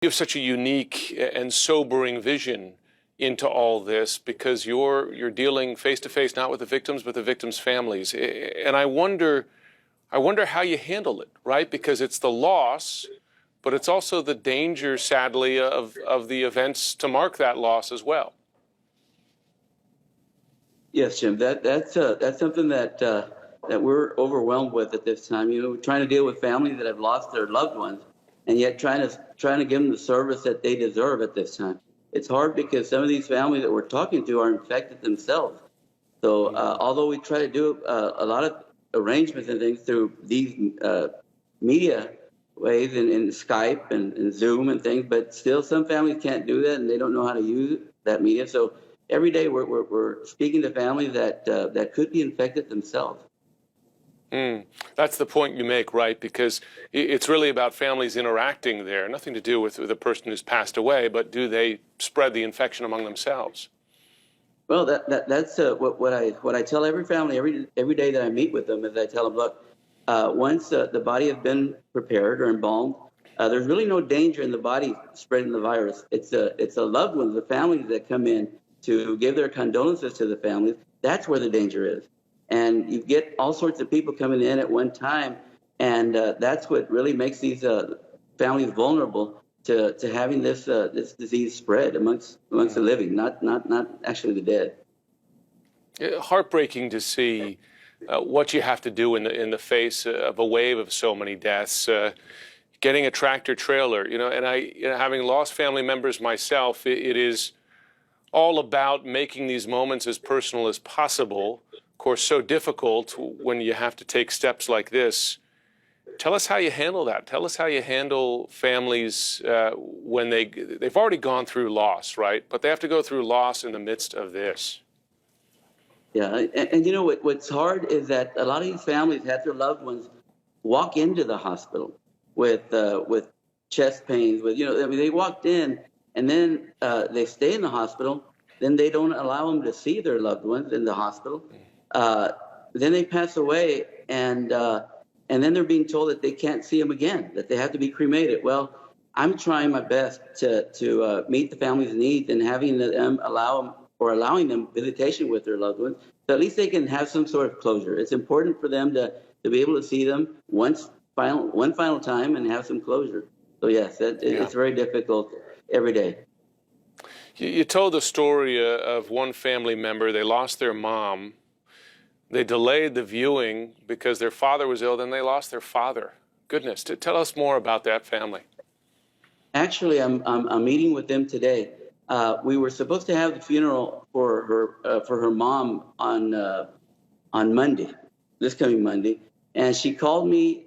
You have such a unique and sobering vision into all this because you're dealing face to face not with the victims but the victims' families. And I wonder how you handle it, right? Because it's the loss, but it's also the danger, sadly, of the events to mark that loss as well. Yes, Jim. That's something that we're overwhelmed with at this time. You know, we're trying to deal with families that have lost their loved ones, and yet trying to give them the service that they deserve at this time. It's hard because some of these families that we're talking to are infected themselves. So although we try to do a lot of arrangements and things through these media ways and Skype and Zoom and things, but still some families can't do that and they don't know how to use that media. So every day we're speaking to families that could be infected themselves. That's the point you make, right? Because it's really about families interacting there, nothing to do with the person who's passed away, but do they spread the infection among themselves? Well, that's what I tell every family every day that I meet with them is I tell them, look, once the body has been prepared or embalmed, there's really no danger in the body spreading the virus. It's the loved ones, the families that come in to give their condolences to the families. That's where the danger is, and you get all sorts of people coming in at one time, and that's what really makes these families vulnerable to having this disease spread amongst the living, not actually the dead. Heartbreaking to see what you have to do in the face of a wave of so many deaths. Getting a tractor trailer, and having lost family members myself, it is all about making these moments as personal as possible. Of course, so difficult when you have to take steps like this. Tell us how you handle that. Tell us how you handle families when they've already gone through loss, right? But they have to go through loss in the midst of this. Yeah, and you know what's hard is that a lot of these families have their loved ones walk into the hospital with chest pains. I mean, they walked in and then they stay in the hospital. Then they don't allow them to see their loved ones in the hospital. Then they pass away, and then they're being told that they can't see them again, that they have to be cremated. Well, I'm trying my best to meet the family's needs and having them allowing them visitation with their loved ones, so at least they can have some sort of closure. It's important for them to be able to see them one final time and have some closure. So yes, it's very difficult every day. You told the story of one family member. They lost their mom. They delayed the viewing because their father was ill. Then they lost their father. Goodness, tell us more about that family. Actually, I'm meeting with them today. We were supposed to have the funeral for her mom on Monday, this coming Monday, and she called me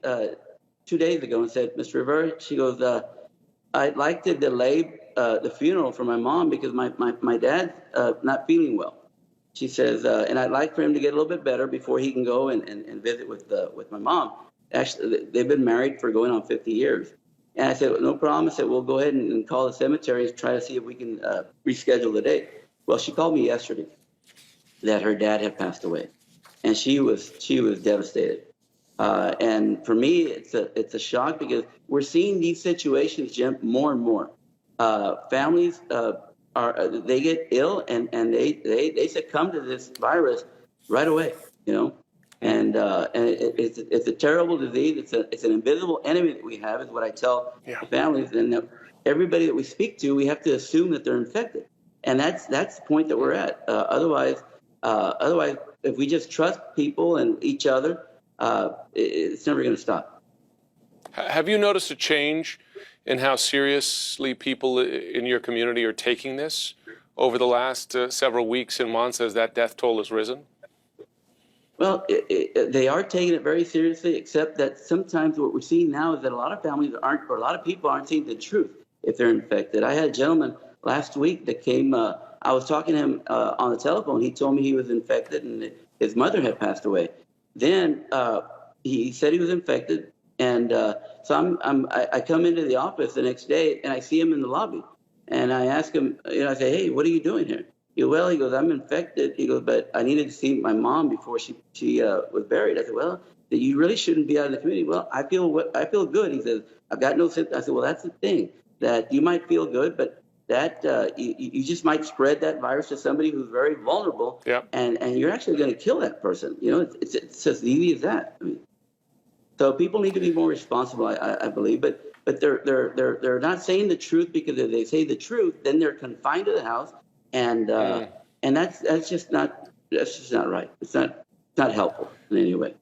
2 days ago and said, "Mr. Rivera," she goes, "I'd like to delay the funeral for my mom because my dad's not feeling well." She says, and I'd like for him to get a little bit better before he can go and visit with my mom. Actually, they've been married for going on 50 years. And I said, well, no problem. I said, we'll go ahead and call the cemetery and try to see if we can reschedule the date. Well, she called me yesterday that her dad had passed away, and she was devastated. And for me, it's a shock because we're seeing these situations, Jim, more and more. Families they get ill and they succumb to this virus right away, and it's a terrible disease. It's an invisible enemy that we have, is what I tell the families. And everybody that we speak to, we have to assume that they're infected, and that's the point that we're at. Otherwise, if we just trust people and each other, it's never going to stop. Have you noticed a change in how seriously people in your community are taking this over the last several weeks and months as that death toll has risen? Well, they are taking it very seriously, except that sometimes what we're seeing now is that a lot of people aren't seeing the truth if they're infected. I had a gentleman last week that came, I was talking to him on the telephone. He told me he was infected and his mother had passed away. Then he said he was infected. And so I come into the office the next day and I see him in the lobby, and I ask him, I say, "Hey, what are you doing here?" He goes, "I'm infected." He goes, "But I needed to see my mom before she was buried." I said, "Well, you really shouldn't be out of the community." "Well, I feel good." He says, "I've got no symptoms." I said, "Well, that's the thing. that you might feel good, but that you just might spread that virus to somebody who's very vulnerable, Yeah. and you're actually going to kill that person. You know, it's as easy as that. I mean, so people need to be more responsible, I believe, but they're not saying the truth, because if they say the truth, then they're confined to the house, and that's just not right. It's not helpful in any way.